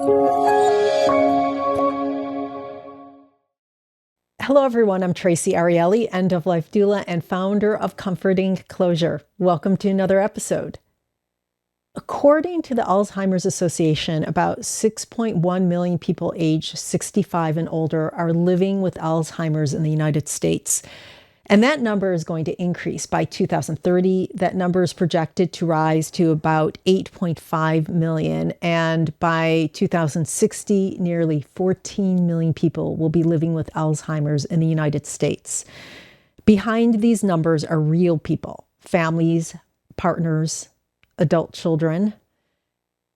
Hello, everyone. I'm Traci Arieli, end-of-life doula and founder of Comforting Closure. Welcome to another episode. According to the Alzheimer's Association, about 6.1 million people aged 65 and older are living with Alzheimer's in the United States. And that number is going to increase by 2030. That number is projected to rise to about 8.5 million. And by 2060, nearly 14 million people will be living with Alzheimer's in the United States. Behind these numbers are real people, families, partners, adult children,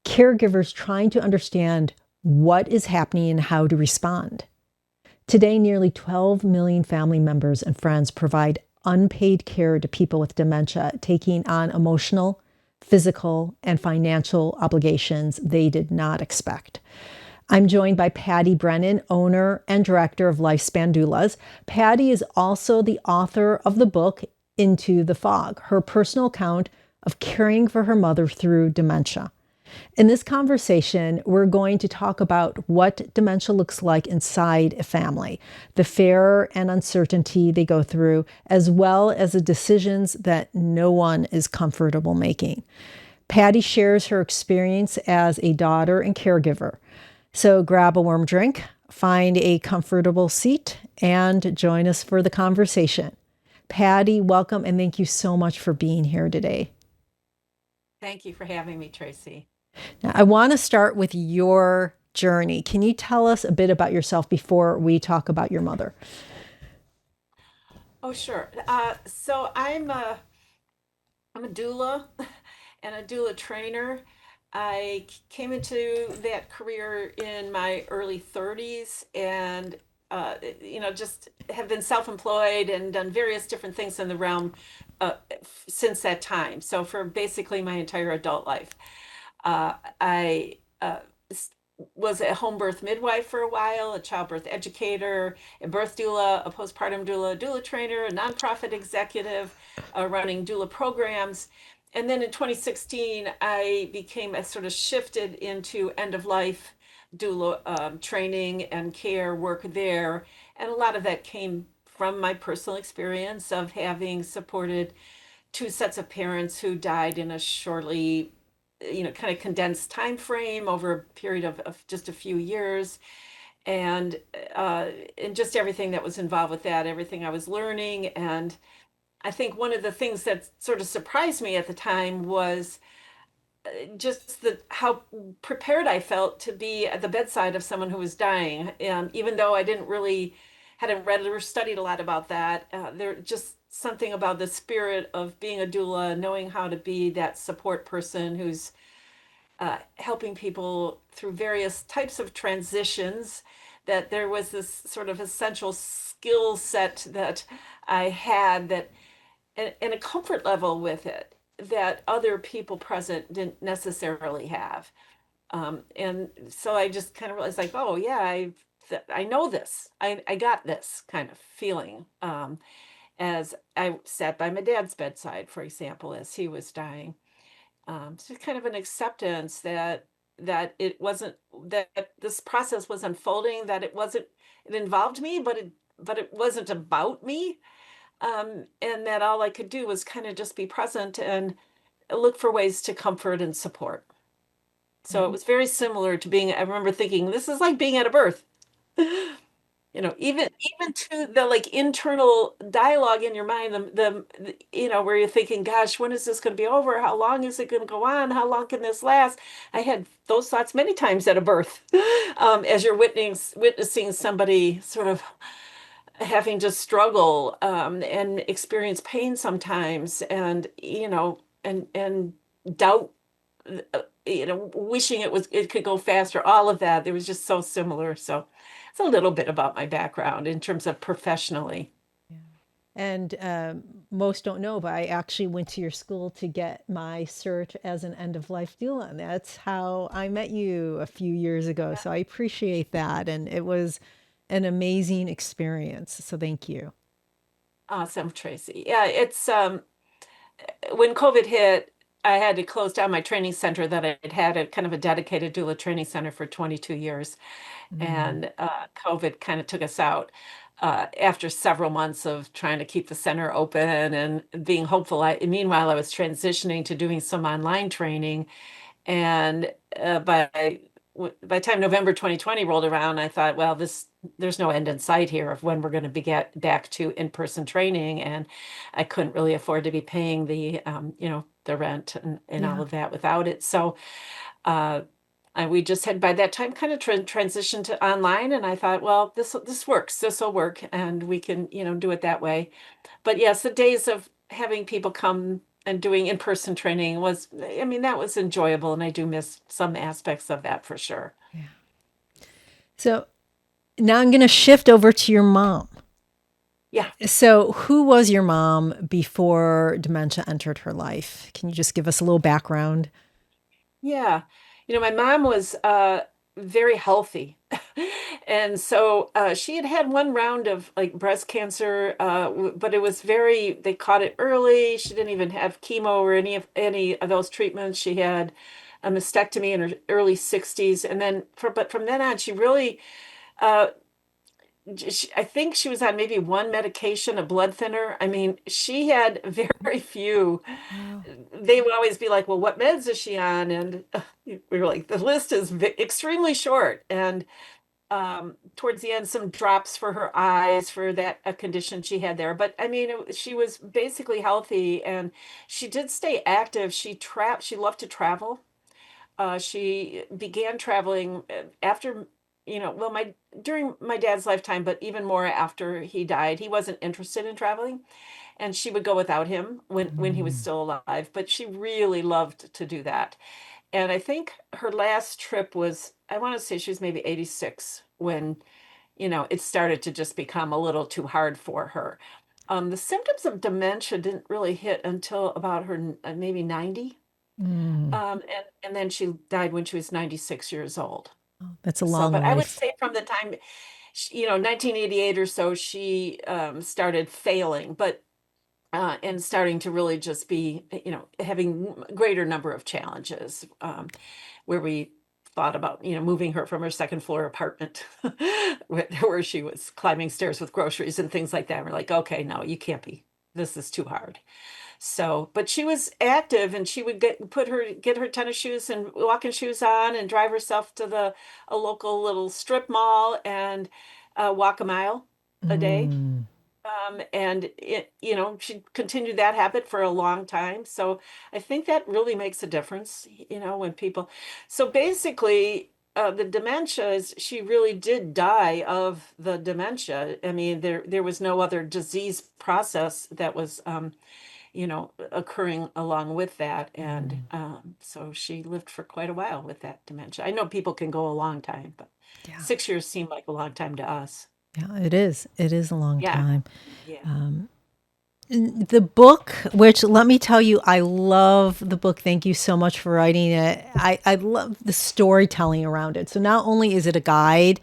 caregivers trying to understand what is happening and how to respond. Today, nearly 12 million family members and friends provide unpaid care to people with dementia, taking on emotional, physical, and financial obligations they did not expect. I'm joined by Patty Brennan, owner and director of Lifespan Doulas. Patty is also the author of the book, Into the Fog, her personal account of caring for her mother through dementia. In this conversation, we're going to talk about what dementia looks like inside a family, the fear and uncertainty they go through, as well as the decisions that no one is comfortable making. Patty shares her experience as a daughter and caregiver. So grab a warm drink, find a comfortable seat, and join us for the conversation. Patty, welcome, and thank you so much for being here today. Thank you for having me, Traci. Now, I want to start with your journey. Can you tell us a bit about yourself before we talk about your mother? Oh, sure. So I'm a doula and a doula trainer. I came into that career in my early 30s and just have been self-employed and done various different things in the realm since that time. So for basically my entire adult life. I was a home birth midwife for a while, a childbirth educator, a birth doula, a postpartum doula, a doula trainer, a nonprofit executive, running doula programs. And then in 2016, I sort of shifted into end of life doula training and care work there. And a lot of that came from my personal experience of having supported two sets of parents who died in a shortly kind of condensed time frame over a period of just a few years, and and just everything that was involved with that, everything I was learning. And I think one of the things that sort of surprised me at the time was just how prepared I felt to be at the bedside of someone who was dying. And even though I hadn't read or studied a lot about that, there just something about the spirit of being a doula, knowing how to be that support person who's helping people through various types of transitions, that there was this sort of essential skill set that I had, that and a comfort level with it that other people present didn't necessarily have. And so I just kind of realized, like, oh yeah, I know this. I got this kind of feeling, as I sat by my dad's bedside, for example, as he was dying. So kind of an acceptance that it wasn't, that this process was unfolding, that it involved me, but it wasn't about me. And that all I could do was kind of just be present and look for ways to comfort and support. So it was very similar to I remember thinking, this is like being at a birth. Even to the like internal dialogue in your mind, where you're thinking, gosh, when is this going to be over? How long is it going to go on? How long can this last? I had those thoughts many times at a birth, as you're witnessing somebody sort of having to struggle, and experience pain sometimes, and and doubt, wishing it could go faster, all of that. It was just so similar. So it's a little bit about my background in terms of professionally. Yeah. And most don't know, but I actually went to your school to get my cert as an end-of-life doula, and that's how I met you a few years ago. So I appreciate that, and it was an amazing experience. So thank you. Awesome, Traci. Yeah, it's when COVID hit. I had to close down my training center that I had had a kind of a dedicated doula training center for 22 years. Mm. And COVID kind of took us out after several months of trying to keep the center open and being hopeful. Meanwhile, I was transitioning to doing some online training. And by the time November 2020 rolled around, I thought, well, there's no end in sight here of when we're going to be get back to in-person training, and I couldn't really afford to be paying the rent and all Yeah. of that without it. So uh, we just had by that time kind of transitioned to online, and I thought, well, this works, this will work, and we can do it that way. But yes, the days of having people come and doing in-person training was, I mean, that was enjoyable, and I do miss some aspects of that for sure. Yeah. So now I'm going to shift over to your mom. Yeah, So, who was your mom before dementia entered her life? Can you just give us a little background? yeah. My mom was very healthy. And so she had had one round of like breast cancer, but it was they caught it early. She didn't even have chemo or any of those treatments. She had a mastectomy in her early 60s. And then but from then on, she really uh, I think she was on maybe one medication, a blood thinner. I mean, she had very few. Wow. They would always be like, "Well, what meds is she on?" And we were like, "The list is extremely short." And towards the end, some drops for her eyes for that a condition she had there. But I mean, she was basically healthy, and she did stay active. She loved to travel. She began traveling after, well, my during my dad's lifetime, but even more after he died. He wasn't interested in traveling, and she would go without him when he was Mm. still alive. But she really loved to do that. And I think her last trip was, I want to say she was maybe 86 when, it started to just become a little too hard for her. The symptoms of dementia didn't really hit until about her maybe 90. Mm. And then she died when she was 96 years old. Oh, that's a So, long but I would life. say from the time, 1988 or so, she started failing, but and starting to really just be, having a greater number of challenges, where we thought about, moving her from her second floor apartment where she was climbing stairs with groceries and things like that. We're like, okay, no, you can't be. This is too hard. So, but she was active, and she would get her tennis shoes and walking shoes on and drive herself to a local little strip mall and walk a mile a day. Mm. And she continued that habit for a long time. So I think that really makes a difference, when people. So basically, the dementia is she really did die of the dementia. I mean, there was no other disease process that was occurring along with that. And Mm. so she lived for quite a while with that dementia. I know people can go a long time, but Yeah. 6 years seemed like a long time to us. Yeah, it is. It is a long Yeah. time. Yeah. Um, the book, which let me tell you, I love the book. Thank you so much for writing it. I love the storytelling around it. So not only is it a guide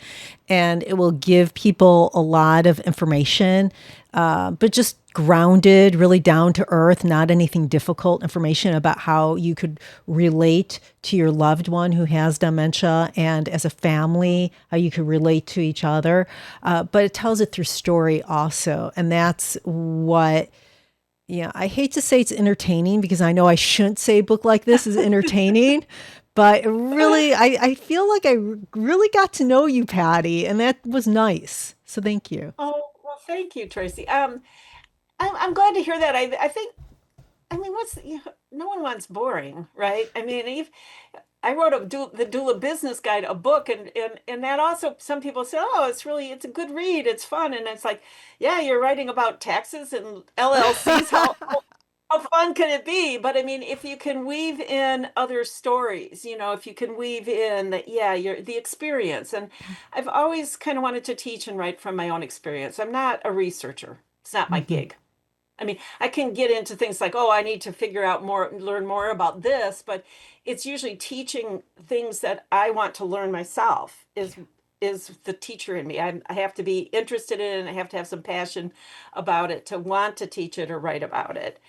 and it will give people a lot of information, but just grounded, really down to earth, not anything difficult information about how you could relate to your loved one who has dementia and as a family, how you could relate to each other. But it tells it through story also. And that's what, yeah, I hate to say it's entertaining because I know I shouldn't say a book like this is entertaining, but really, I feel like I really got to know you, Patty, and that was nice. So thank you. Oh, well, thank you, Tracy. I'm glad to hear that. I think, I mean, no one wants boring, right? I mean, I wrote the Doula Business Guide, a book, and that also some people say, oh, it's a good read, it's fun, and it's like, yeah, you're writing about taxes and LLCs. How fun can it be? But I mean, if you can weave in other stories, if you can weave in that, yeah, the experience. And I've always kind of wanted to teach and write from my own experience. I'm not a researcher. It's not my Mhm. gig. I mean, I can get into things like, oh, I need to figure out more, learn more about this, but it's usually teaching things that I want to learn myself is the teacher in me. I have to be interested in it, and I have to have some passion about it to want to teach it or write about it.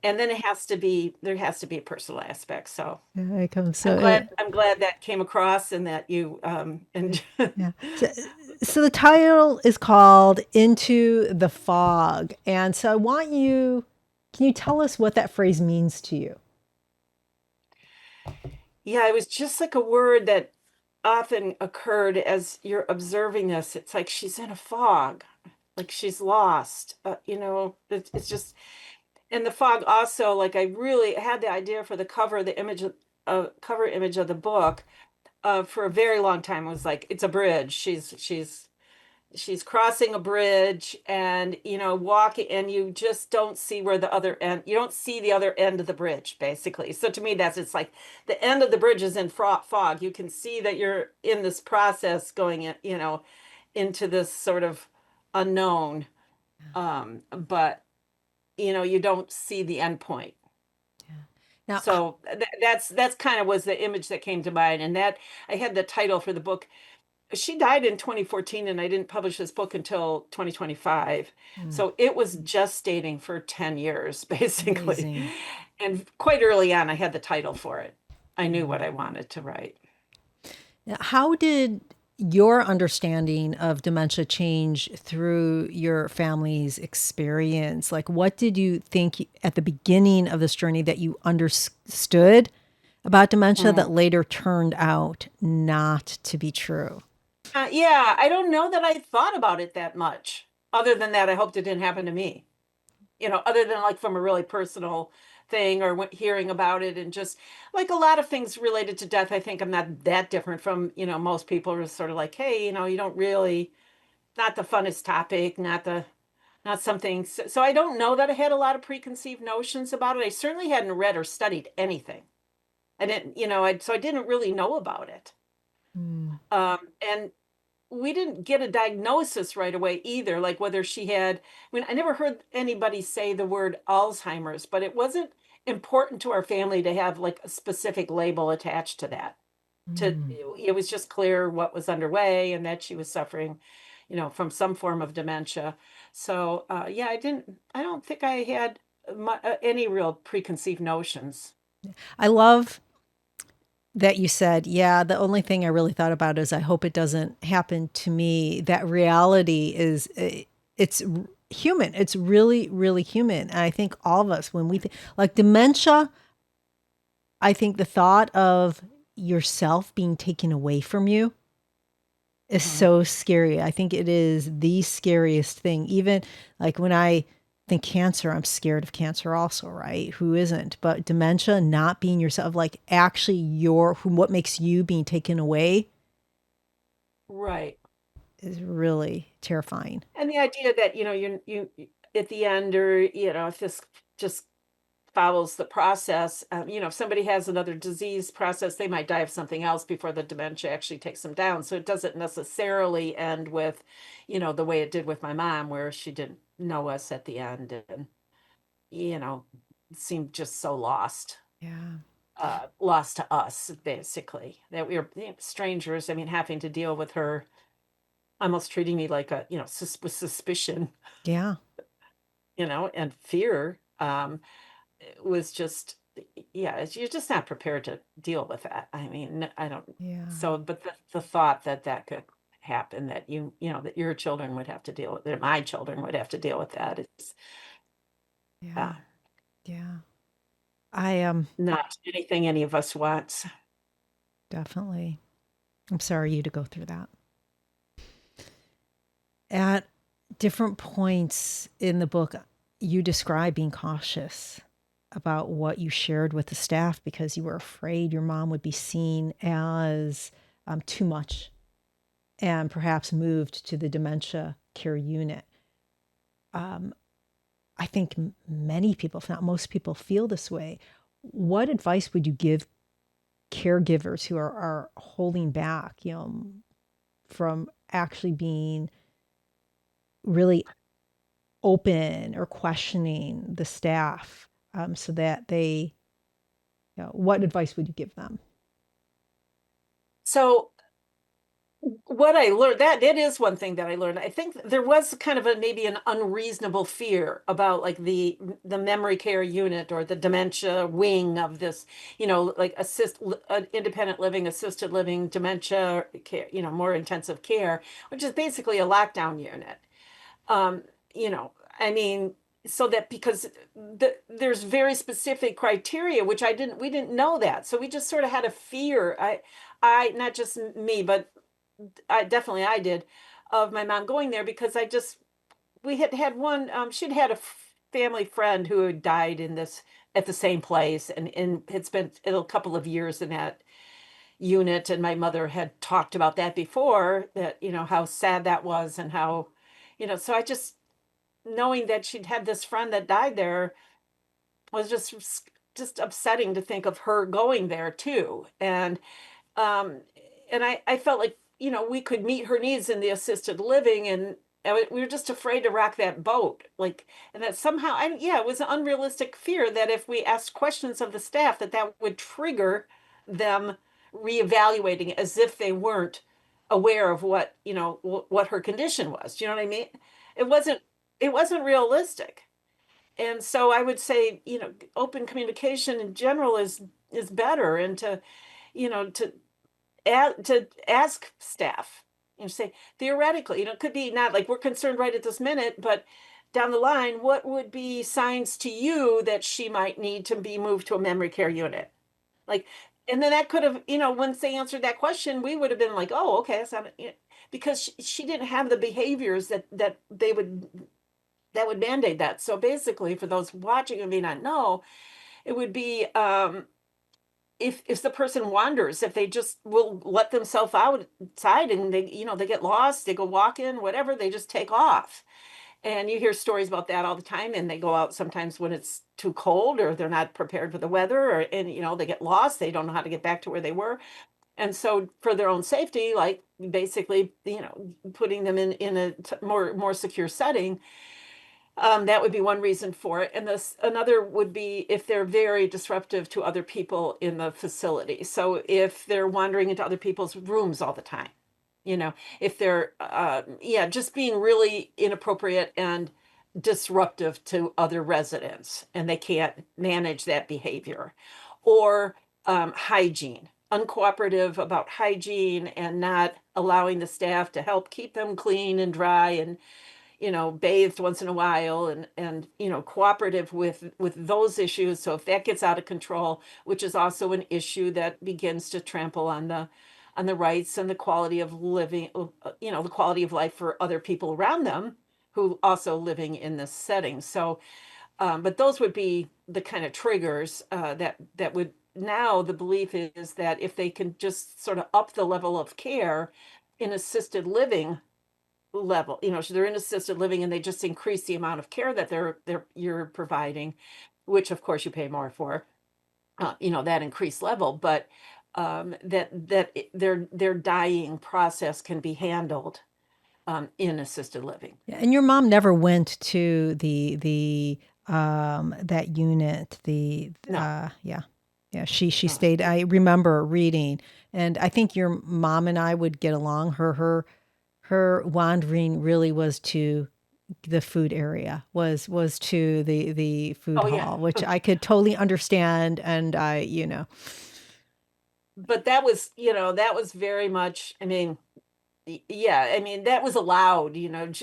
And then there has to be a personal aspect. So Yeah, it comes I'm so glad I'm glad that came across and that you and yeah. So the title is called Into the Fog. And so I want you, can you tell us what that phrase means to you? yeah, it was just like a word that often occurred as you're observing this. It's like she's in a fog, like she's lost. It's just, and the fog also, like I really had the idea for the cover, the image of cover image of the book for a very long time. It was like it's a bridge. She's crossing a bridge and walking, and you just don't see where the other end, you don't see the other end of the bridge basically. So to me, that's, it's like the end of the bridge is in fog. You can see that you're in this process going in, into this sort of unknown, but you don't see the end point. Now, So that's kind of was the image that came to mind, and that I had the title for the book. She died in 2014 and I didn't publish this book until 2025. mm, So it was gestating for 10 years, basically. amazing. And quite early on, I had the title for it. I knew what Mm. I wanted to write. Now, how did your understanding of dementia change through your family's experience? Like, what did you think at the beginning of this journey that you understood about dementia Mhm. that later turned out not to be true? Yeah, I don't know that I thought about it that much. Other than that, I hoped it didn't happen to me. Other than like from a really personal thing or hearing about it, and just like a lot of things related to death, I think I'm not that different from, most people are sort of like, hey, you don't really, not the funnest topic, not something. So I don't know that I had a lot of preconceived notions about it. I certainly hadn't read or studied anything. I didn't, so I didn't really know about it. Mm. And we didn't get a diagnosis right away either, like whether she had, I never heard anybody say the word Alzheimer's, but it wasn't important to our family to have like a specific label attached to that. Mm. It was just clear what was underway and that she was suffering, from some form of dementia. So, yeah, I don't think I had any real preconceived notions. I love that you said, yeah, the only thing I really thought about is I hope it doesn't happen to me. That reality is, it's human. It's really, really human. And I think all of us, when we think like dementia, I think the thought of yourself being taken away from you is Mhm. so scary. I think it is the scariest thing. Even like when I think cancer, I'm scared of cancer also, right? Who isn't? But dementia, not being yourself, like actually what makes you being taken away Right. is really terrifying. And the idea that, at the end, or, if this just follows the process, if somebody has another disease process, they might die of something else before the dementia actually takes them down. So it doesn't necessarily end with, the way it did with my mom, where she didn't know us at the end and, you know, seemed just so lost. Yeah. Lost to us, basically, that we were, strangers. I mean, having to deal with her almost treating me like a, with suspicion, Yeah. and fear. It was just, yeah, you're just not prepared to deal with that. I mean, I don't, Yeah. so, but the thought that that could happen, that that your children would have to deal with, that my children would have to deal with that is Yeah. Yeah. I not anything any of us wants. definitely. I'm sorry you to go through that. At different points in the book, you describe being cautious about what you shared with the staff because you were afraid your mom would be seen as too much and perhaps moved to the dementia care unit. Um, I think many people, if not most people, feel this way. What advice would you give caregivers who are holding back, from actually being really open or questioning the staff so that they, what advice would you give them? So what I learned, that it is one thing that I learned. I think there was kind of a maybe an unreasonable fear about like the memory care unit or the dementia wing of this, like independent living, assisted living, dementia care, more intensive care, which is basically a lockdown unit. Um, you know, I mean, so that because there's very specific criteria, which we didn't know that. So we just sort of had a fear. Not just me, but I did, of my mom going there because we had had she'd had a family friend who had died in this at the same place and had spent a couple of years in that unit. And my mother had talked about that before, that, how sad that was and how, so I just, knowing that she'd had this friend that died there was just upsetting to think of her going there too. Um, and I felt like, we could meet her needs in the assisted living and we were just afraid to rock that boat. Like, and that somehow, yeah, it was an unrealistic fear that if we asked questions of the staff, that would trigger them reevaluating as if they weren't aware of what, what her condition was. Do you know what I mean? It wasn't, it wasn't realistic. And so I would say, open communication in general is better, and to, to ask staff, say theoretically, it could be not like we're concerned right at this minute, but down the line, what would be signs to you that she might need to be moved to a memory care unit? Like, and then that could have, once they answered that question, we would have been like, oh, okay, that's not, because she didn't have the behaviors that would mandate that. So basically, for those watching who may not know, it would be if the person wanders, if they just will let themselves outside and they get lost, they go walking, whatever, they just take off. And you hear stories about that all the time. And they go out sometimes when it's too cold or they're not prepared for the weather, and they get lost. They don't know how to get back to where they were. And so for their own safety, like basically, putting them in a more secure setting. That would be one reason for it. And another would be if they're very disruptive to other people in the facility. So if they're wandering into other people's rooms all the time, if they're, yeah, just being really inappropriate and disruptive to other residents and they can't manage that behavior, or hygiene, uncooperative about hygiene and not allowing the staff to help keep them clean and dry and bathed once in a while, and cooperative with those issues. So if that gets out of control, which is also an issue that begins to trample on the rights and the quality of living, the quality of life for other people around them who also living in this setting. So, but those would be the kind of triggers that would, now the belief is that if they can just sort of up the level of care in assisted living level, so they're in assisted living and they just increase the amount of care that you're providing, which of course you pay more for, that increased level, but their dying process can be handled in assisted living. Yeah, and your mom never went to the that unit. No, Yeah. Yeah, she no. stayed. I remember reading, and I think your mom and I would get along. Her wandering really was to the food area, was to the food Oh yeah. hall, which I could totally understand. And But that was very much, I mean, yeah, I mean, that was allowed,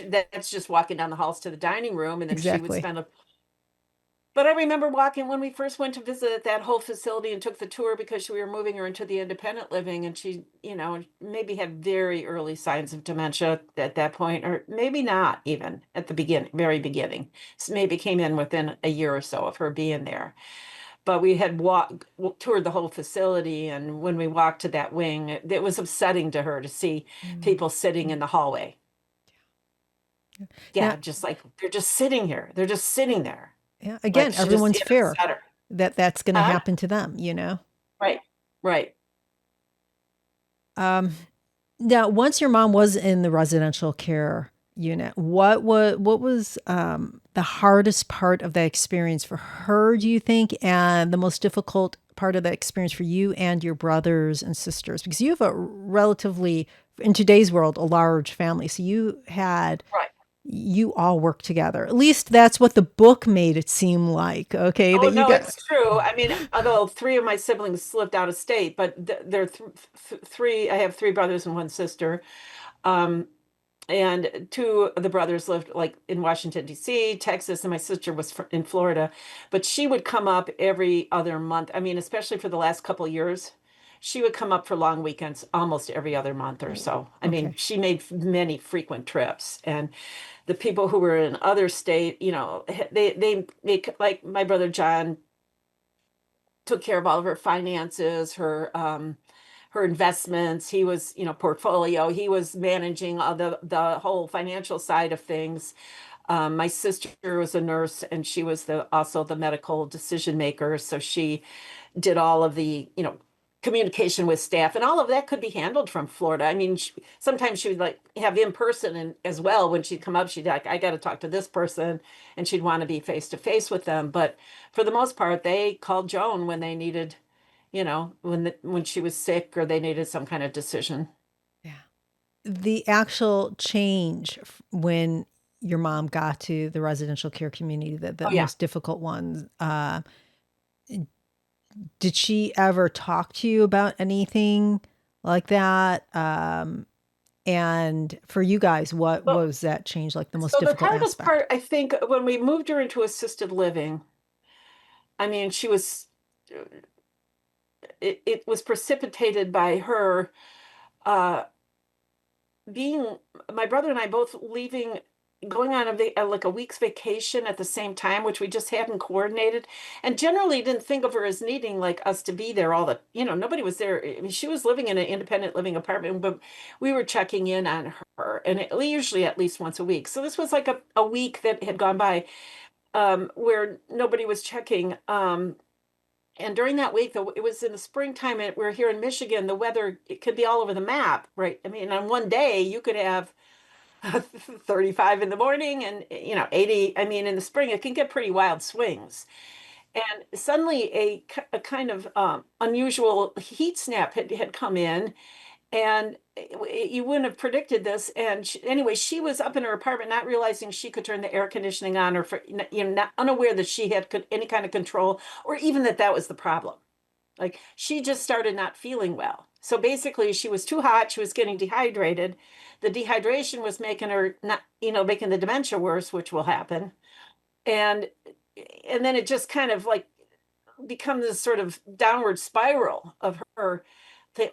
that's just walking down the halls to the dining room, and then she would exactly. spend a but I remember walking when we first went to visit that whole facility and took the tour because we were moving her into the independent living, and she, maybe had very early signs of dementia at that point, or maybe not even at the beginning, very beginning. So maybe came in within a year or so of her being there. But we had toured the whole facility, and when we walked to that wing, it was upsetting to her to see Mm. people sitting in the hallway. Now, Yeah, just like they're just sitting here. They're just sitting there. yeah, Like again, she just, everyone's fear upset her. that that's going to Huh? happen to them. Right. Right. Um, Now, once your mom was in the residential care unit, what was the hardest part of that experience for her, do you think, and the most difficult part of that experience for you and your brothers and sisters? Because you have a relatively, in today's world, a large family. So Right. you all work together. At least that's what the book made it seem like. Okay, Oh that you no, got. it's true. I mean, although three of my siblings lived out of state, but there are three. I have three brothers and one sister. Um, and two of the brothers lived like in Washington, D.C., Texas, and my sister was in Florida. But she would come up every other month. I mean, especially for the last couple of years, she would come up for long weekends almost every other month or so. I mean, Okay. she made many frequent trips, and the people who were in other state, they like my brother John took care of all of her finances, her investments. He was, portfolio. He was managing all the whole financial side of things. My sister was a nurse, and she was the also the medical decision maker. So she did all of the, communication with staff, and all of that could be handled from Florida. I mean, sometimes she would like have in person and as well when she'd come up, she'd like, I got to talk to this person, and she'd want to be face to face with them. But for the most part, they called Joan when they needed, when she was sick or they needed some kind of decision. Yeah. The actual change when your mom got to the residential care community, the Oh yeah. most difficult ones, did she ever talk to you about anything like that? And for you guys, what Well, was that change like, the most so the difficult hardest aspect? part, I think, when we moved her into assisted living, I mean, it was precipitated by her uh being my brother and I both leaving, going on like a week's vacation at the same time, which we just hadn't coordinated, and generally didn't think of her as needing like us to be there all the, nobody was there. I mean, she was living in an independent living apartment, but we were checking in on her, and usually at least once a week. So this was like a week that had gone by, where nobody was checking. And during that week, though, it was in the springtime, and we're here in Michigan. The weather, it could be all over the map, right? I mean, on one day, you could have 35 in the morning and, 80. I mean, in the spring, it can get pretty wild swings. And suddenly, a kind of unusual heat snap had come in, and you wouldn't have predicted this. And anyway, she was up in her apartment, not realizing she could turn the air conditioning on, or not unaware that she had any kind of control, or even that that was the problem. Like she just started not feeling well. So basically, she was too hot. She was getting dehydrated. The dehydration was making her not, making the dementia worse, which will happen. And then it just kind of like become this sort of downward spiral of her.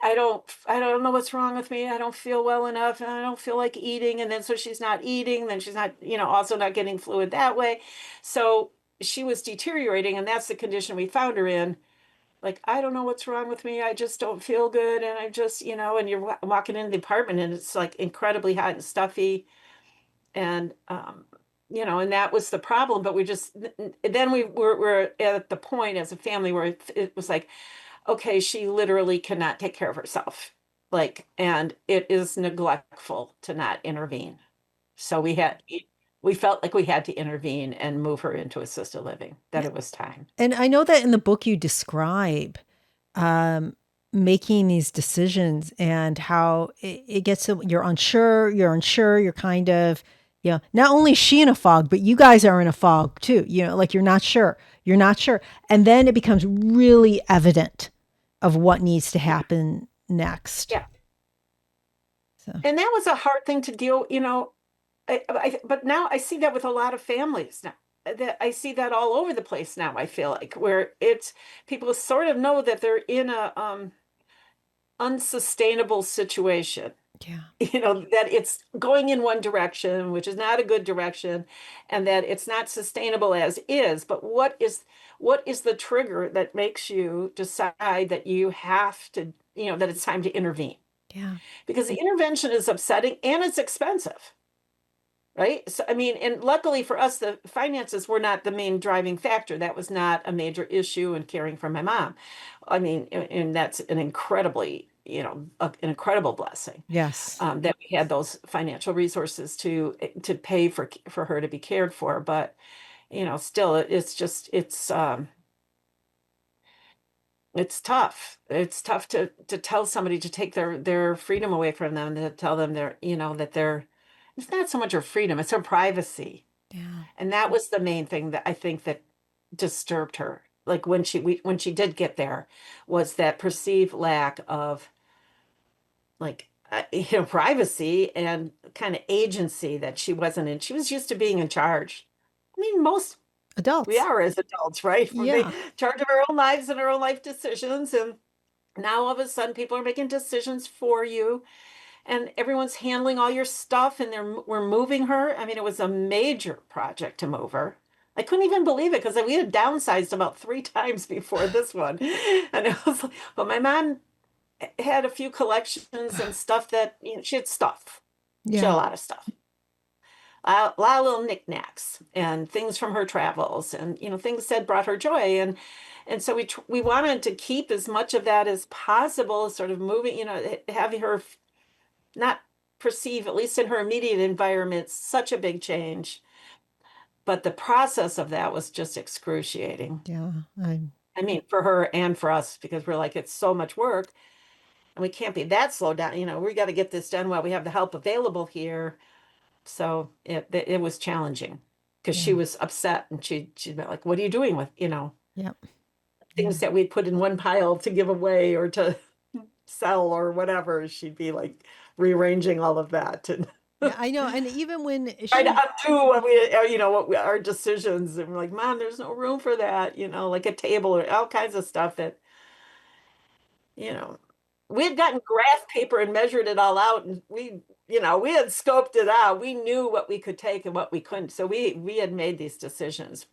I don't know what's wrong with me. I don't feel well enough, and I don't feel like eating. And then so she's not eating. Then she's not, also not getting fluid that way. So she was deteriorating, and that's the condition we found her in. Like, I don't know what's wrong with me. I just don't feel good. And I just, and you're walking into the apartment, and it's like incredibly hot and stuffy. And, and that was the problem. But then we're at the point as a family where it was like, okay, she literally cannot take care of herself. Like, and it is neglectful to not intervene. So we felt like we had to intervene and move her into assisted living, that Yeah. it was time. And I know that in the book you describe um, making these decisions and how it gets to, you're unsure, you're kind of, not only is she in a fog, but you guys are in a fog too. Like you're not sure. And then it becomes really evident of what needs to Yeah. happen next. Yeah. So, And that was a hard thing to deal, but now I see that with a lot of families now. That I see that all over the place now, I feel like, where it's people sort of know that they're in a unsustainable situation. yeah. That it's going in one direction, which is not a good direction, and that it's not sustainable as is. But what is the trigger that makes you decide that you have to, that it's time to intervene? Yeah. Because the intervention is upsetting and it's expensive, right? So I mean, and luckily for us, the finances were not the main driving factor. That was not a major issue in caring for my mom. I mean, and that's an incredibly, an incredible blessing, Yes. that we had those financial resources to pay for her to be cared for. But still, it's just it's tough. It's tough to tell somebody to take their freedom away from them, to tell them that they're it's not so much their freedom, it's their privacy. Yeah. And that was the main thing that I think that disturbed her. Like when she did get there, was that perceived lack of like privacy and kind of agency that she wasn't in. She was used to being in charge. I mean, most we Adults. are as adults, right? We're in Yeah. charge of our own lives and our own life decisions, and now all of a sudden people are making decisions for you, and everyone's handling all your stuff, and we're moving her. I mean, it was a major project to move her. I couldn't even believe it because we had downsized about 3 times before this one. And it was like, but my mom had a few collections and stuff that, she had stuff. She had Yeah. a lot of stuff. A lot of little knickknacks and things from her travels and, things that brought her joy. And so we wanted to keep as much of that as possible, sort of moving, having her not perceive, at least in her immediate environment, such a big change. But the process of that was just excruciating. Yeah. I I mean, for her and for us, because we're like, it's so much work and we can't be that slowed down. We got to get this done while we have the help available here. So it was challenging because she yeah. was upset and she'd be like, what are you doing with, Yep. Yeah. things that we'd put in one pile to give away or to sell or whatever. She'd be like rearranging all of that and Yeah, I know. And even when trying to she undo what we, our decisions. And we're like, Mom, there's no room for that, like a table or all kinds of stuff that, you know, we had gotten graph paper and measured it all out. And we had scoped it out. We knew what we could take and what we couldn't. So we had made these decisions.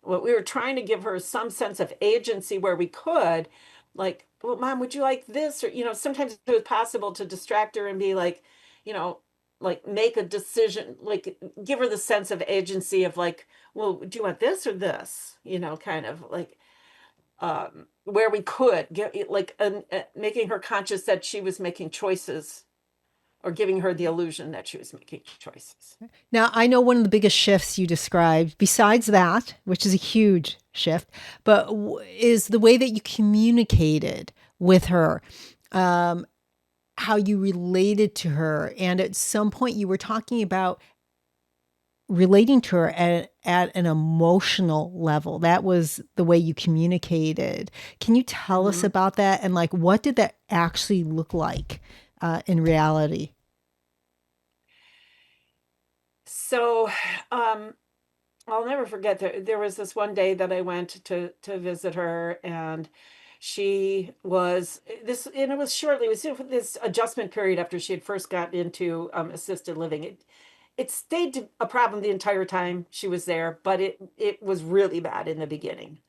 What we were trying to give her some sense of agency where we could, like, well, Mom, would you like this? Or, sometimes it was possible to distract her and be like, you know, like make a decision, like give her the sense of agency of like, well, do you want this or this? Kind of like where we could get like making her conscious that she was making choices or giving her the illusion that she was making choices. now I know one of the biggest shifts you described, besides that, which is a huge shift, but is the way that you communicated with her, um, how you related to her, and at some point you were talking about relating to her at an emotional level. That was the way you communicated. Can you tell us Mhm. about that and like what did that actually look like in reality? So, um, I'll never forget there was this one day that I went to visit her, and she was this, and it was shortly, it was this adjustment period after she had first gotten into assisted living. It stayed a problem the entire time she was there, but it was really bad in the beginning.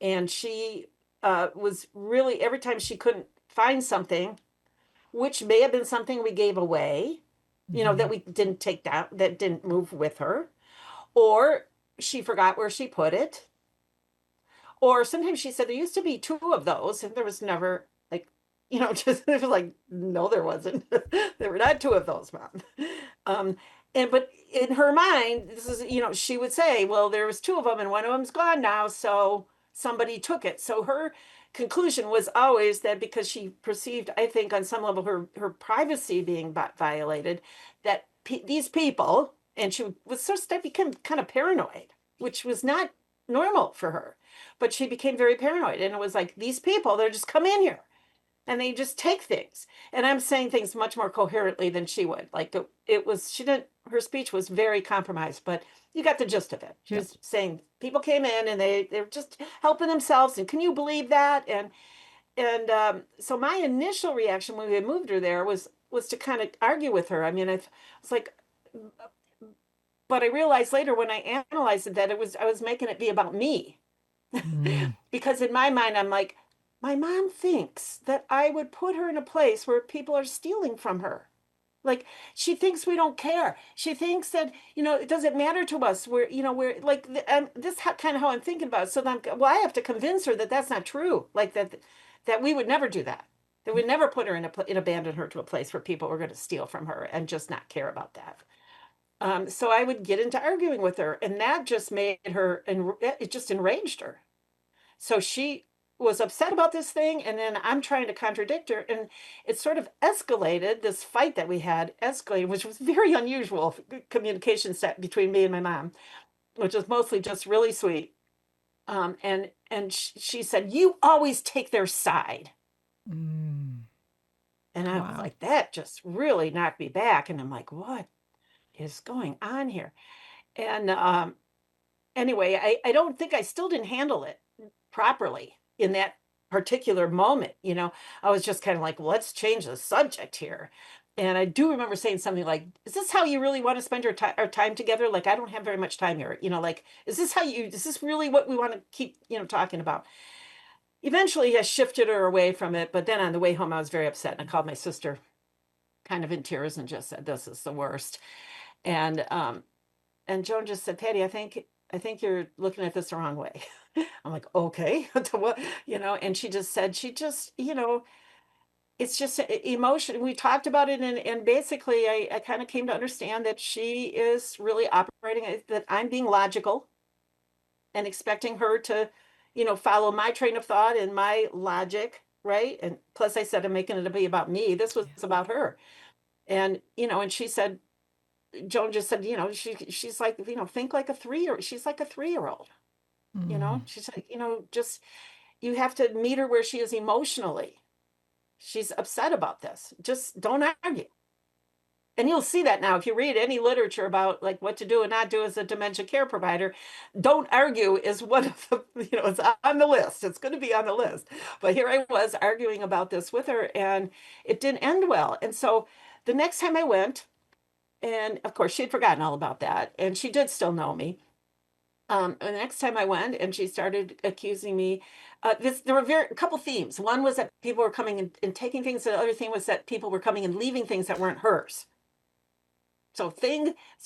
And she was really every time she couldn't find something, which may have been something we gave away, that Mhm. we didn't take down, that didn't move with her, or she forgot where she put it. Or sometimes she said there used to be two of those, and there was never like, just it was like, no, there wasn't. There were not two of those, Mom. Um, but in her mind, this is, she would say, well, there was two of them, and one of them's gone now, so somebody took it. So her conclusion was always that because she perceived, I think, on some level, her privacy being violated, that these people, and she was so became kind of paranoid, which was not normal for her. But she became very paranoid. And it was like, these people, they're just come in here and they just take things. And I'm saying things much more coherently than she would. Like it was, she didn't, her speech was very compromised, but you got the gist of it. She Yep. was saying people came in and they were just helping themselves. And can you believe that? And so my initial reaction when we had moved her there was to kind of argue with her. I mean, I was like, but I realized later when I analyzed it that I was making it be about me. Mm. Because in my mind, I'm like, my mom thinks that I would put her in a place where people are stealing from her. Like she thinks we don't care. She thinks that, it doesn't matter to us. We're like, this kind of how I'm thinking about it. So then, well, I have to convince her that that's not true. Like that we would never do that. That we'd never put her in abandon her to a place where people were going to steal from her and just not care about that. So I would get into arguing with her, and that just made her, and it just enraged her. So she was upset about this thing, and then I'm trying to contradict her, and it sort of escalated. This fight that we had escalated, which was very unusual communication set between me and my mom, which was mostly just really sweet. And she said, "You always take their side." Mm. And I was Wow. like, that just really knocked me back. And I'm like, what is going on here? And anyway, I don't think I still didn't handle it properly in that particular moment. I was just kind of like, let's change the subject here. And I do remember saying something like, is this how you really want to spend our time together? Like, I don't have very much time here. Like, is this really what we want to keep, talking about? Eventually, I shifted her away from it. But then on the way home, I was very upset. And I called my sister kind of in tears and just said, this is the worst. And and Joan just said, Patty, I think you're looking at this the wrong way. I'm like, okay, what, and she just said, it's just emotion. We talked about it, and basically I kind of came to understand that she is really operating that I'm being logical and expecting her to, follow my train of thought and my logic, right? And plus I said, I'm making it to be about me. This was Yeah. about her. And, and she said, Joan just said, she's like, think like a 3 year. She's like a 3 year old. Mm. She's like, just you have to meet her where she is emotionally. She's upset about this. Just don't argue. And you'll see that now if you read any literature about like what to do and not do as a dementia care provider. Don't argue is one of the, it's on the list. It's going to be on the list. But here I was arguing about this with her, and it didn't end well. And so the next time I went, and of course, she'd forgotten all about that. And she did still know me. And the next time I went, and she started accusing me, there were a couple themes. One was that people were coming and taking things. The other thing was that people were coming and leaving things that weren't hers. So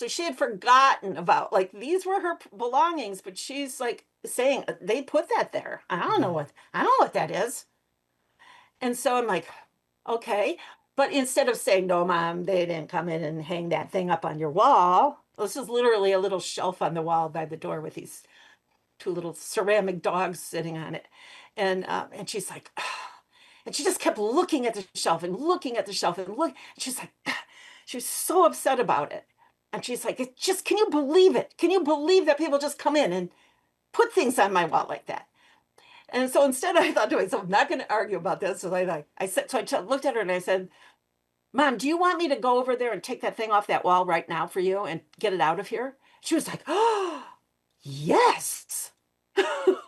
she had forgotten about, like, these were her belongings, but she's like saying they put that there. I don't know what that is. And so I'm like, okay. But instead of saying, no, mom, they didn't come in and hang that thing up on your wall. This is literally a little shelf on the wall by the door with these two little ceramic dogs sitting on it. And she's like, and she just kept looking at the shelf and looking at the shelf and look. And she's like, she was so upset about it. And she's like, it just, can you believe it? Can you believe that people just come in and put things on my wall like that? And so instead, I thought to myself, I'm not going to argue about this. So I looked at her and I said, Mom, do you want me to go over there and take that thing off that wall right now for you and get it out of here? She was like, oh, yes.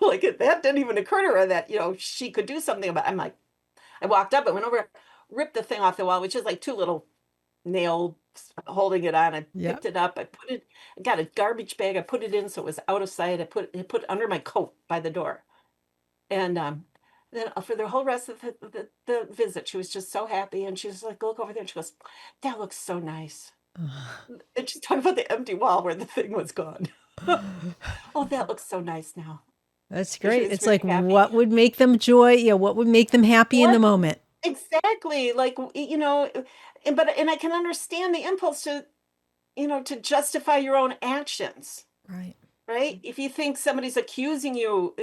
Like that didn't even occur to her that, she could do something about it. I'm like, I walked up and went over, ripped the thing off the wall, which is like two little nails holding it on. I Yep. picked it up. I got a garbage bag. I put it in so it was out of sight. I put it under my coat by the door. And then for the whole rest of the visit, she was just so happy. And she was like, look over there. And she goes, that looks so nice. And she's talking about the empty wall where the thing was gone. Oh, that looks so nice now. That's So she great. was It's very like happy. what would make them joy? Yeah, what would make them happy in the What moment? exactly? Like, and I can understand the impulse to justify your own actions. Right. Right? If you think somebody's accusing you,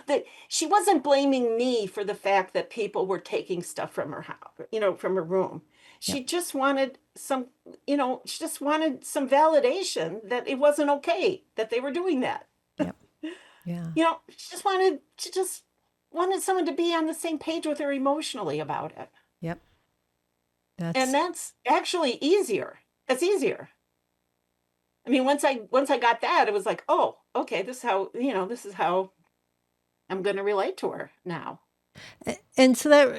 that she wasn't blaming me for the fact that people were taking stuff from her house, from her room. Yep. She just wanted some validation that it wasn't okay that they were doing that. Yep. Yeah. She just wanted someone to be on the same page with her emotionally about it. Yep. And That's that's actually easier. It's easier. I mean, once I got that, it was like, oh, okay, this is how I'm going to relate to her now. and so that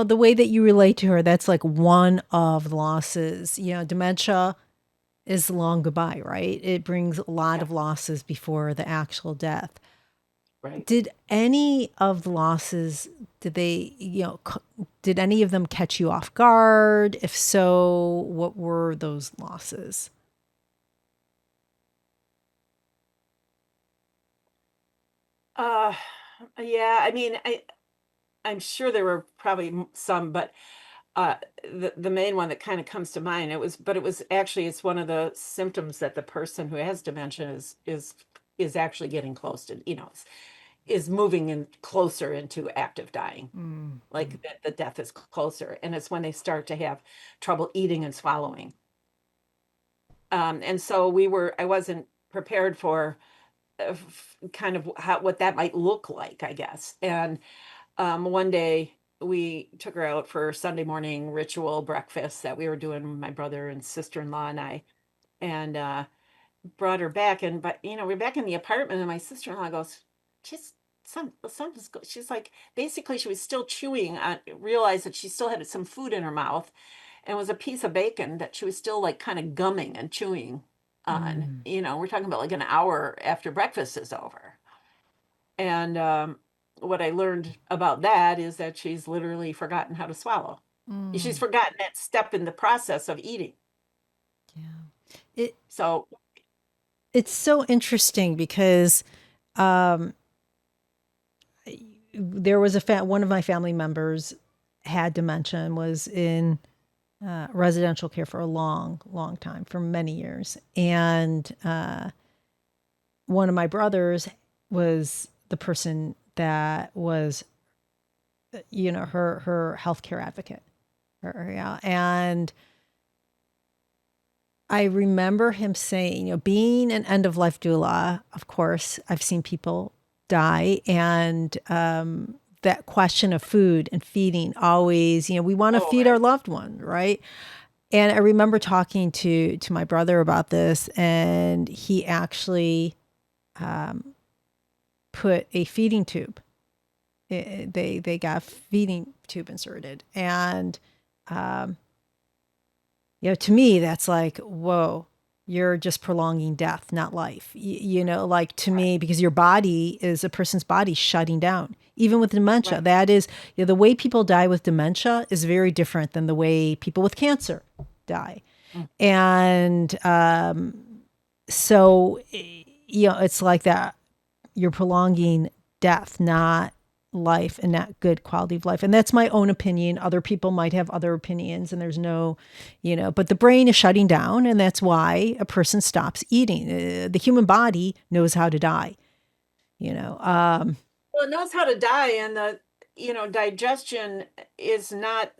the way that you relate to her, that's like one of the losses. Dementia is long goodbye, right? It brings a lot Yeah, of losses before the actual death. right. Did any of the losses, did any of them catch you off guard? If so, what were those losses? Uh, yeah. I mean, I'm sure there were probably some, but the main one that kind of comes to mind, it's one of the symptoms that the person who has dementia is actually getting close to. is moving in closer into active dying, Mm. like the death is closer. And it's when they start to have trouble eating and swallowing. And so I wasn't prepared for kind of what that might look like, I guess. And one day we took her out for Sunday morning ritual breakfast that we were doing, my brother and sister-in-law and I, and brought her back. And, but, we're back in the apartment, and my sister-in-law goes, she's, something's, she's like, basically, she was still chewing, realized that she still had some food in her mouth, and it was a piece of bacon that she was still like kind of gumming and chewing on. Mm. We're talking about like an hour after breakfast is over. And what I learned about that is that she's literally forgotten how to swallow. She's Mm. forgotten that step in the process of eating. Yeah. It So, it's so interesting because um, there was one of my family members had dementia and was in residential care for a long, long time, for many years. And one of my brothers was the person that was, her healthcare advocate. Yeah. And I remember him saying, being an end of life doula, of course, I've seen people die. And that question of food and feeding always, we want to oh, feed our right. loved one, right? And I remember talking to my brother about this, and he actually put a feeding tube. They got a feeding tube inserted, and to me, that's like, whoa, you're just prolonging death, not life. Like to Right. me, because your body is a person's body shutting down. Even with dementia, Right. that is, the way people die with dementia is very different than the way people with cancer die. Mm. And so, it's like that. You're prolonging death, not life, and not good quality of life. And that's my own opinion. Other people might have other opinions, and there's no, but the brain is shutting down, and that's why a person stops eating. The human body knows how to die, you know. Well, it knows how to die, and digestion is not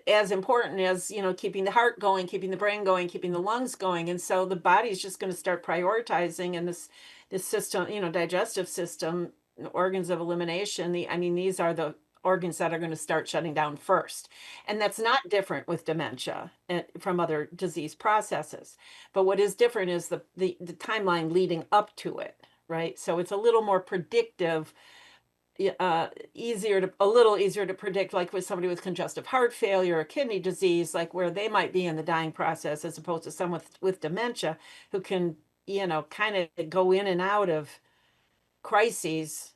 as important as, keeping the heart going, keeping the brain going, keeping the lungs going. And so the body's just going to start prioritizing, and this system, digestive system, organs of elimination, these are the organs that are going to start shutting down first. And that's not different with dementia from other disease processes. But what is different is the timeline leading up to it, right? So it's a little more predictive, a little easier to predict, like with somebody with congestive heart failure or kidney disease, like where they might be in the dying process, as opposed to someone with dementia who can, kind of go in and out of crises.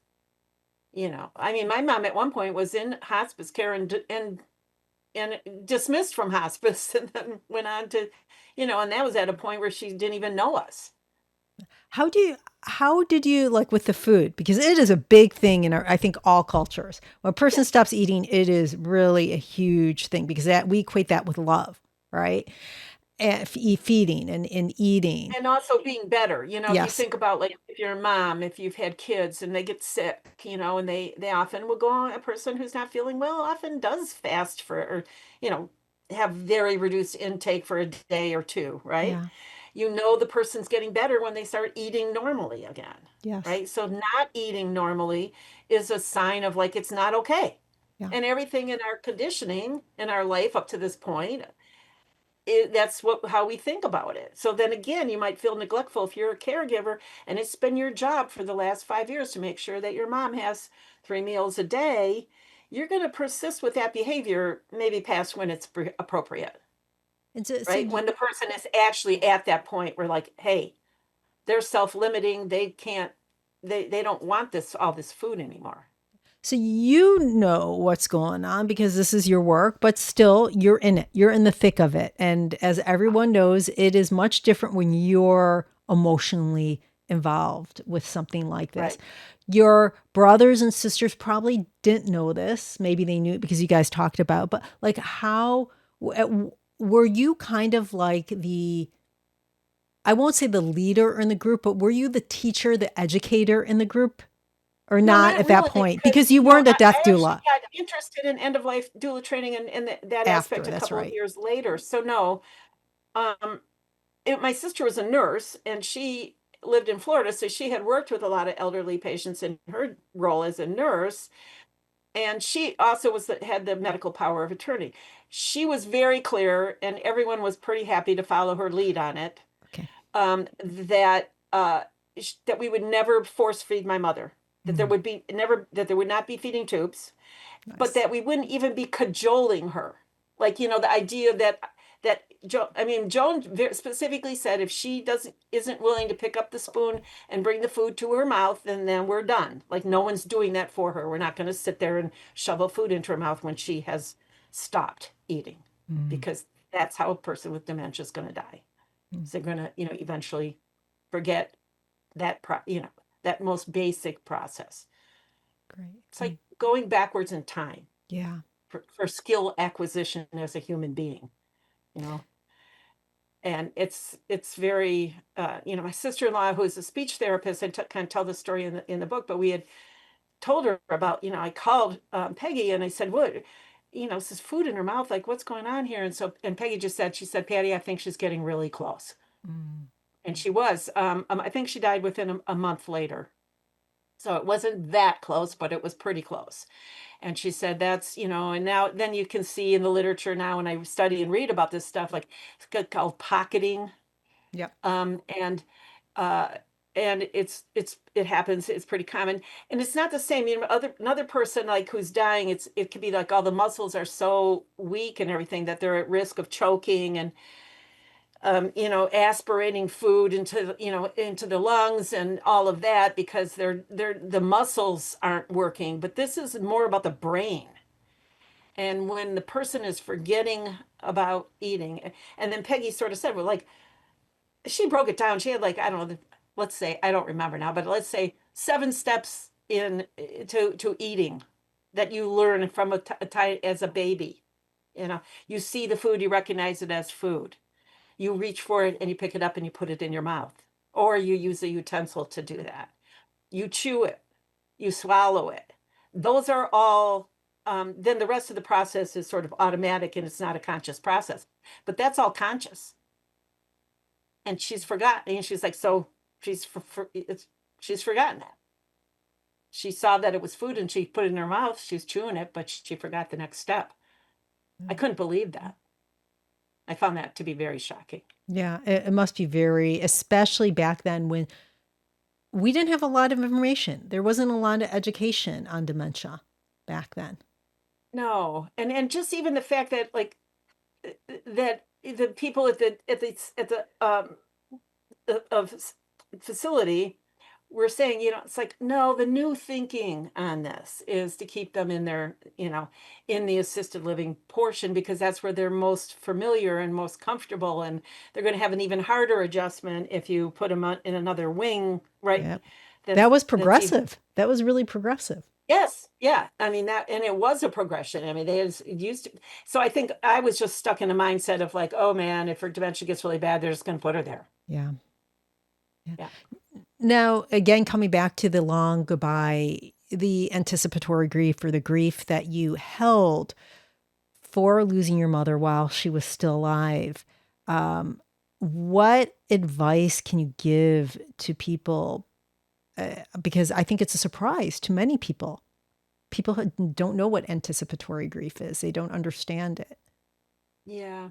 My mom at one point was in hospice care and dismissed from hospice, and then went on to, and that was at a point where she didn't even know us. How did you, like, with the food? Because it is a big thing in I think all cultures. When a person stops eating, it is really a huge thing, because we equate that with love, right? And feeding and eating. And also being better, if you Yes. think about, like, if you're a mom, if you've had kids and they get sick, and they often will go on, a person who's not feeling well often does fast or, you know, have very reduced intake for a day or two, right? Yeah. The person's getting better when they start eating normally again, Yes. right? So not eating normally is a sign of, like, it's not okay. Yeah. And everything in our conditioning in our life up to this point, that's how we think about it. So then again, you might feel neglectful if you're a caregiver and it's been your job for the last 5 years to make sure that your mom has 3 meals a day. You're going to persist with that behavior, maybe past when it's appropriate, And so right? When the person is actually at that point where, like, hey, they're self-limiting, they can't, they don't want all this food anymore. So you know what's going on because this is your work, but still you're in it. You're in the thick of it. And as everyone knows, it is much different when you're emotionally involved with something like this. Right. Your brothers and sisters probably didn't know this. Maybe they knew it because you guys talked about, but like how were you kind of like I won't say the leader in the group, but were you the teacher, the educator in the group? or No, not not at that really, point because because you weren't a death I actually doula got interested in end of life doula training and that aspect after. a That's couple of right. years later. So no, um, my sister was a nurse and she lived in Florida, so she had worked with a lot of elderly patients in her role as a nurse, and she also had the medical power of attorney. She was very clear, and everyone was pretty happy to follow her lead on it. Okay. That we would never force feed my mother. That there Mm, would be never that there would not be feeding tubes, but nice. that we wouldn't even be cajoling her. Like, the idea Joan specifically said if she doesn't isn't willing to pick up the spoon and bring the food to her mouth, then we're done. Like, no one's doing that for her. We're not going to sit there and shovel food into her mouth when she has stopped eating, Mm, because that's how a person with dementia is going to die. mm, So they're going to, eventually forget that most basic process. great. It's Mm, like going backwards in time yeah. for skill acquisition as a human being, you know. And it's very my sister-in-law, who is a speech therapist, and kind of tell the story in the book, but we had told her about, I called Peggy and I said, what, this is food in her mouth, like what's going on here? And Peggy just said, she said, Patty, I think she's getting really close. Mm, And she was. I think she died within a month later. So it wasn't that close, but it was pretty close. And she said that's, and now then you can see in the literature now, when I study and read about this stuff, like it's called pocketing. yep. And uh and it happens, it's pretty common. And it's not the same, another person like who's dying, it could be like all the muscles are so weak and everything that they're at risk of choking and aspirating food into the lungs and all of that, because the muscles aren't working. But this is more about the brain. And when the person is forgetting about eating, and then Peggy sort of said, well, like, she broke it down. She had, like, I don't know, let's say, I don't remember now, but let's say 7 steps in to eating that you learn from as a baby. You see the food, you recognize it as food. You reach for it and you pick it up and you put it in your mouth, or you use a utensil to do that. You chew it, you swallow it. Those are all, then the rest of the process is sort of automatic and it's not a conscious process, but that's all conscious. And she's forgotten. And she's like, so she's forgotten that. She saw that it was food and she put it in her mouth. She's chewing it, but she forgot the next step. I Mm. couldn't believe that. I found that to be very shocking. Yeah, it must be very, especially back then when we didn't have a lot of information. There wasn't a lot of education on dementia back then. No, and just even the fact that, like, that the people of facility were saying, it's like, no, the new thinking on this is to keep them in their, in the assisted living portion, because that's where they're most familiar and most comfortable, and they're going to have an even harder adjustment if you put them in another wing, right? Yeah. That That's was that's even. progressive. That was really progressive. Yes, yeah. I mean that, and it was a progression. I mean, it used to. So I think I was just stuck in a mindset of like, oh man, if her dementia gets really bad, they're just going to put her there. Yeah. Yeah. Yeah. Now, again, coming back to the long goodbye, the anticipatory grief or the grief that you held for losing your mother while she was still alive. Um, what advice can you give to people? Because I think it's a surprise to many people. People who don't know what anticipatory grief is, they don't understand it. Yeah.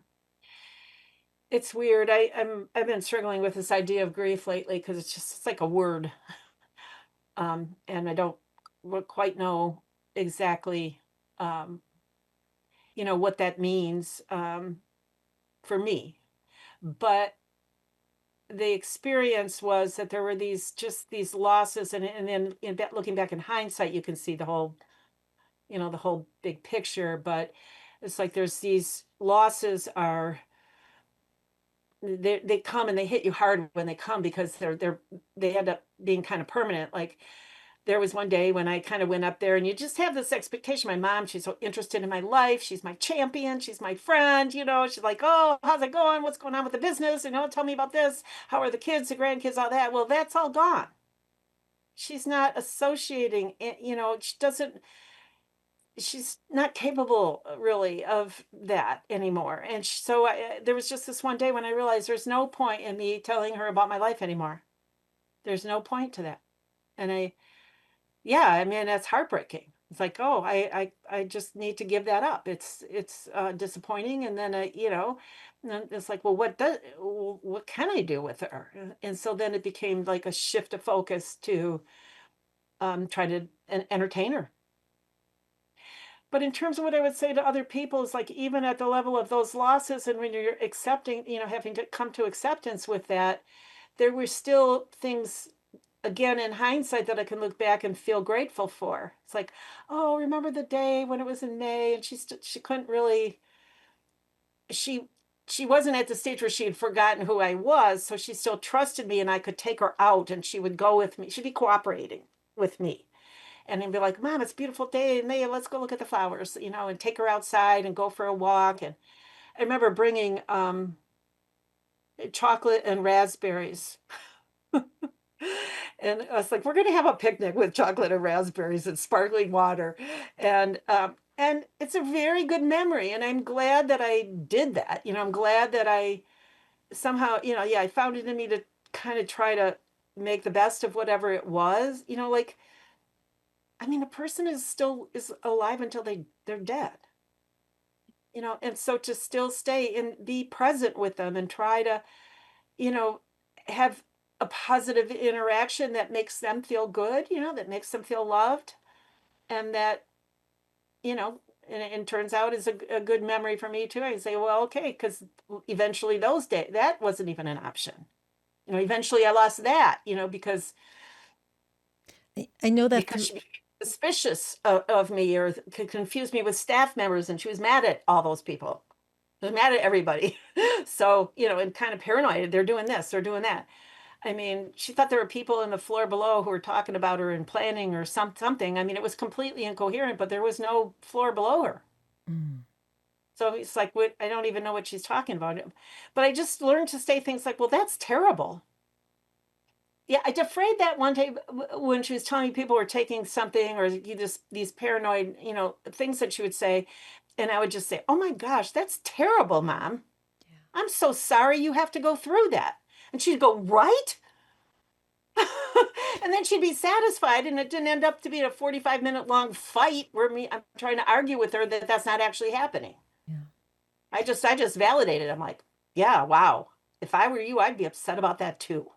It's weird. I've been struggling with this idea of grief lately because it's like a word. And I don't quite know exactly um, what that means for me. But the experience was that there were these losses, and then looking back in hindsight, you can see the whole big picture. But it's like there's these losses are they come and they hit you hard when they come, because they end up being kind of permanent. Like, there was one day when I kind of went up there, and you just have this expectation. My mom, she's so interested in my life. She's my champion. She's my friend. She's like, oh, how's it going? What's going on with the business? Tell me about this. How are the kids, the grandkids, all that? Well, that's all gone. she's not associating it, she doesn't, she's not capable really of that anymore. And so there was just this one day when I realized there's no point in me telling her about my life anymore. There's no point to that. And yeah, I mean, that's heartbreaking. It's like, oh, I just need to give that up. It's disappointing. And then, and then it's like, well, what can I do with her? And so then it became like a shift of focus to try to entertain her. But in terms of what I would say to other people is like, even at the level of those losses, and when you're accepting, having to come to acceptance with that, there were still things, again, in hindsight, that I can look back and feel grateful for. It's like, oh, remember the day when it was in May and she couldn't really, she, she wasn't at the stage where she had forgotten who I was. So she still trusted me and I could take her out and she would go with me. She'd be cooperating with me and then be like, Mom, it's a beautiful day in May. Let's go look at the flowers, and take her outside and go for a walk. And I remember bringing chocolate and raspberries. And I was like, we're going to have a picnic with chocolate and raspberries and sparkling water. And it's a very good memory. And I'm glad that I did that. I'm glad that I somehow, yeah, I found it in me to kind of try to make the best of whatever it was. Like, I mean, a person is alive until they're dead. And so to still stay and be present with them and try to, you know, have a positive interaction that makes them feel good, that makes them feel loved, and that, and turns out is a good memory for me too. I say, well, okay, because eventually those days that wasn't even an option. Eventually I lost that, I know that because through. she became suspicious of me or could confuse me with staff members, and she was mad at all those people. She was mad at everybody. So, and kind of paranoid. They're doing this, they're doing that. I mean, she thought there were people in the floor below who were talking about her and planning or something. I mean, it was completely incoherent, but there was no floor below her. Mm. So it's like, what, I don't even know what she's talking about. But I just learned to say things like, well, that's terrible. Yeah, I afraid that one day when she was telling me people were taking something or you just these paranoid, things that she would say, and I would just say, "Oh my gosh, that's terrible, Mom. Yeah. I'm so sorry you have to go through that." And she'd go, "Right?" And then she'd be satisfied, and it didn't end up to be a 45-minute long fight where I'm trying to argue with her that that's not actually happening. Yeah. I just validated. I'm like, "Yeah, wow. If I were you, I'd be upset about that too."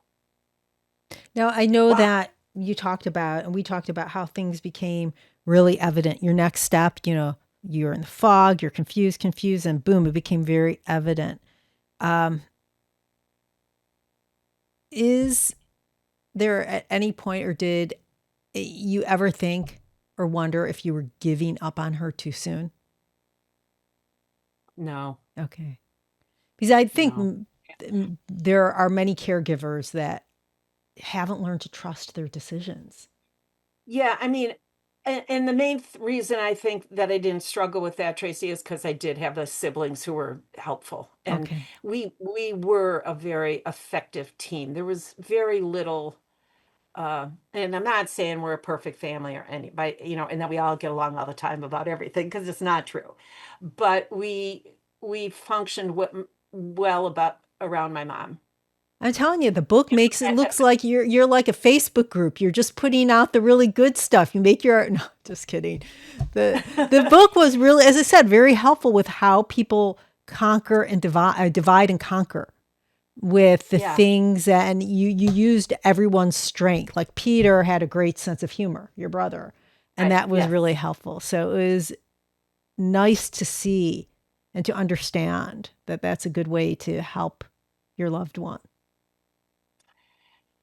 Now, I know Wow. that you talked about, and we talked about how things became really evident. Your next step, you're in the fog, you're confused, and boom, it became very evident. Um, is there at any point, or did you ever think or wonder if you were giving up on her too soon? No, Okay. Because I think no. there are many caregivers that haven't learned to trust their decisions. Yeah, I mean, and the main reason I think that I didn't struggle with that, Tracy, is because I did have the siblings who were helpful, and Okay. we were a very effective team. There was very little, and I'm not saying we're a perfect family or anybody, and that we all get along all the time about everything, because it's not true. But we functioned well about around my mom. I'm telling you, the book makes it looks like you're like a Facebook group. You're just putting out the really good stuff. You make your no, just kidding. The book was really, as I said, very helpful with how people conquer and divide and conquer with the Yeah, things that, and you used everyone's strength. Like Peter had a great sense of humor, your brother, and right. that was Yes. really helpful. So it was nice to see and to understand that that's a good way to help your loved one.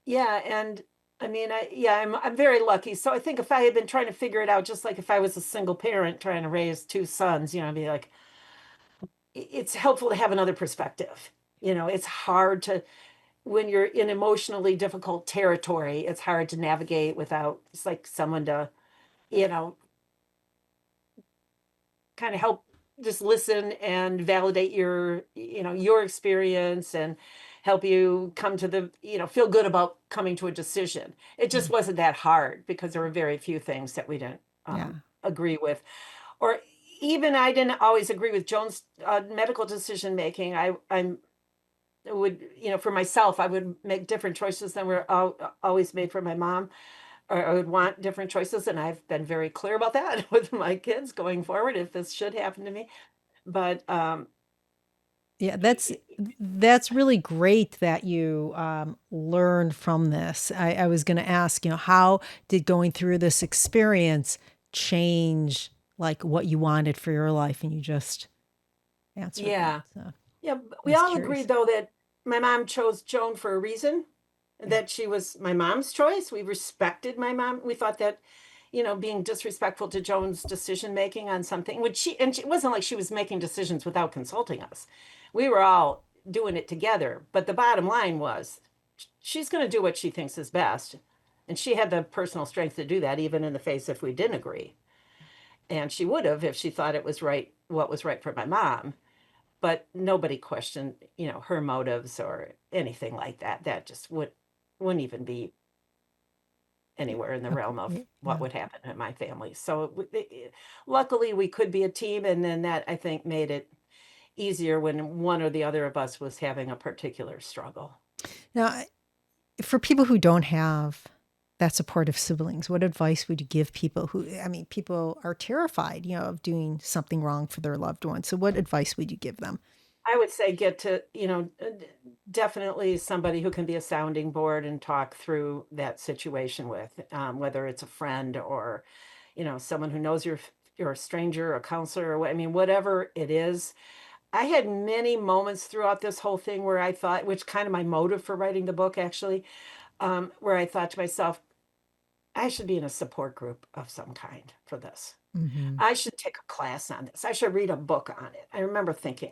Yeah, and I mean, I'm very lucky. So I think if I had been trying to figure it out, just like if I was a single parent trying to raise two sons, I'd be like, it's helpful to have another perspective. It's hard to when you're in emotionally difficult territory, it's hard to navigate without it's like someone to, you know, kind of help just listen and validate your experience, and help you come to the, feel good about coming to a decision. It just Mm. wasn't that hard because there were very few things that we didn't Yeah. agree with. Or even I didn't always agree with Joan's medical decision making. I would, for myself, I would make different choices than were always made for my mom, or I would want different choices. And I've been very clear about that with my kids going forward if this should happen to me. But Yeah, that's really great that you learned from this. I was going to ask, how did going through this experience change like what you wanted for your life? And you just answered that. yeah. So Yeah, I we was all agreed curious. though that my mom chose Joan for a reason, Yeah. that she was my mom's choice. We respected my mom. We thought that, being disrespectful to Joan's decision making on something, which it wasn't like she was making decisions without consulting us. We were all doing it together. But the bottom line was she's going to do what she thinks is best. And she had the personal strength to do that, even in the face if we didn't agree. And she would have if she thought it was right, what was right for my mom, but nobody questioned, her motives or anything like that. That just wouldn't even be Yeah. anywhere in the realm of what Yeah. would happen in my family. So luckily we could be a team, and then that I think made it easier when one or the other of us was having a particular struggle. Now, for people who don't have that supportive siblings, what advice would you give people who, I mean, people are terrified, of doing something wrong for their loved one. So what advice would you give them? I would say get to, definitely somebody who can be a sounding board and talk through that situation with, whether it's a friend or, someone who knows you're a stranger, a counselor, or I mean, whatever it is. I had many moments throughout this whole thing where I thought, which kind of my motive for writing the book actually, where I thought to myself, I should be in a support group of some kind for this. Hmm. I should take a class on this. I should read a book on it. I remember thinking,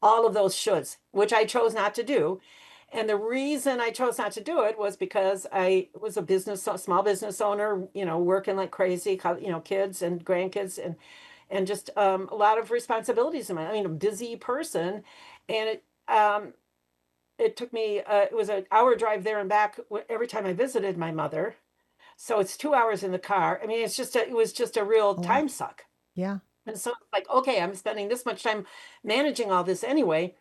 all of those shoulds, which I chose not to do. And the reason I chose not to do it was because I was a small business owner, working like crazy, kids and grandkids and just a lot of responsibilities. I mean, a busy person. And it took me, it was an hour drive there and back every time I visited my mother. So it's 2 hours in the car. I mean, it was just a real A lot. time suck. Yeah. And so it's like, okay, I'm spending this much time managing all this anyway.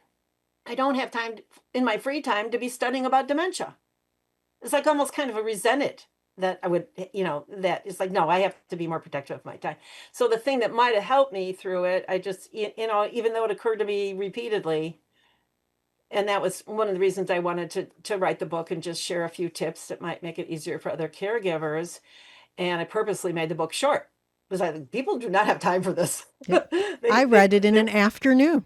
I don't have time in my free time to be studying about dementia. It's like almost kind of a resented that I would, that it's like, no, I have to be more protective of my time. So the thing that might have helped me through it, I just, even though it occurred to me repeatedly, and that was one of the reasons I wanted to write the book and just share a few tips that might make it easier for other caregivers. And I purposely made the book short because I think people do not have time for this. Yeah. I read it in They're an afternoon.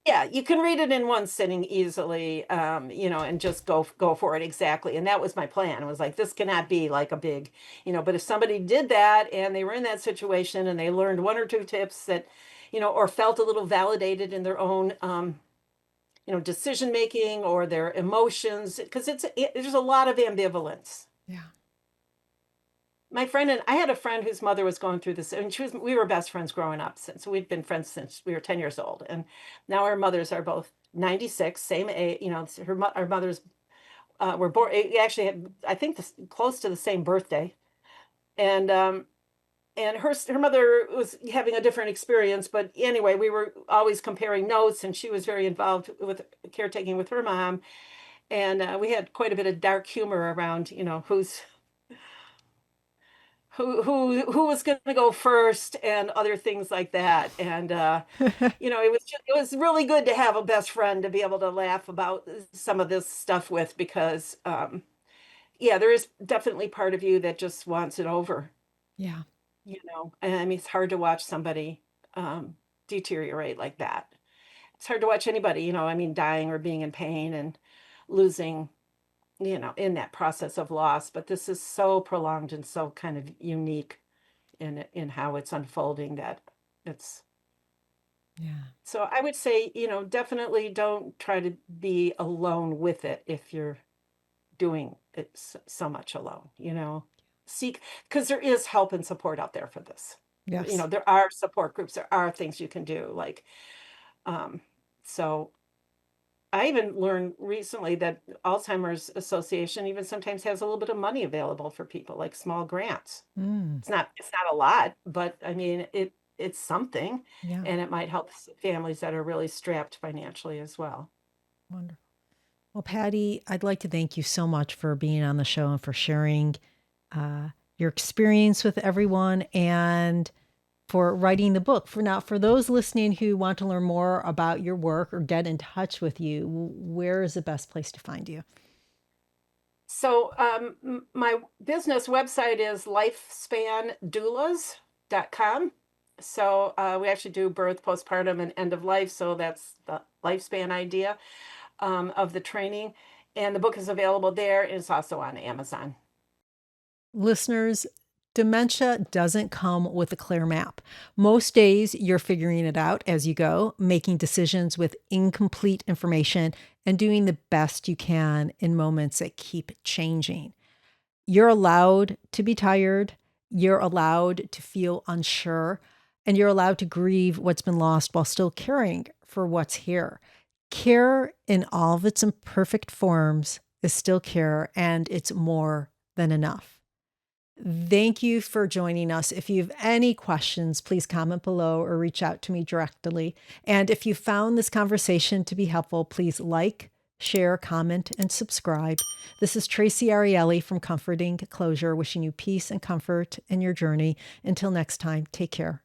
yeah, you can read it in one sitting easily, and just go for it exactly. And that was my plan. It was like this cannot be like a big, but if somebody did that and they were in that situation and they learned one or two tips that, or felt a little validated in their own, decision making or their emotions, because there's a lot of ambivalence. Yeah. My friend and I had a friend whose mother was going through this, and we were best friends growing up since we'd been friends since we were 10 years old. And now our mothers are both 96, same age, our mothers were born, actually had, I think, close to the same birthday. And, and her mother was having a different experience, but anyway, we were always comparing notes, and she was very involved with caretaking with her mom. And we had quite a bit of dark humor around, who was going to go first and other things like that. And it was really good to have a best friend to be able to laugh about some of this stuff with, because yeah, there is definitely part of you that just wants it over. Yeah. And I mean, it's hard to watch somebody um deteriorate like that. It's hard to watch anybody, I mean, dying or being in pain and losing, in that process of loss. But this is so prolonged and so kind of unique in how it's unfolding, that it's Yeah. so I would say, definitely don't try to be alone with it if you're doing it so much alone, seek, because there is help and support out there for this. Yes. There are support groups, there are things you can do, like um so I even learned recently that Alzheimer's Association even sometimes has a little bit of money available for people, like small grants. Mm, It's not a lot, but I mean it's something, yeah, and it might help families that are really strapped financially as well. wonderful. Well, Patty, I'd like to thank you so much for being on the show and for sharing uh, your experience with everyone and for writing the book. For those listening who want to learn more about your work or get in touch with you, where is the best place to find you? So my business website is lifespandoulas.com. So we actually do birth, postpartum, and end of life. So that's the lifespan idea of the training. And the book is available there. And it's also on Amazon. Listeners, dementia doesn't come with a clear map. Most days you're figuring it out as you go, making decisions with incomplete information and doing the best you can in moments that keep changing. You're allowed to be tired, you're allowed to feel unsure, and you're allowed to grieve what's been lost while still caring for what's here. Care in all of its imperfect forms is still care, and it's more than enough. Thank you for joining us. If you have any questions, please comment below or reach out to me directly. And if you found this conversation to be helpful, please like, share, comment, and subscribe. This is Traci Arieli from Comforting Closure, wishing you peace and comfort in your journey. Until next time, take care.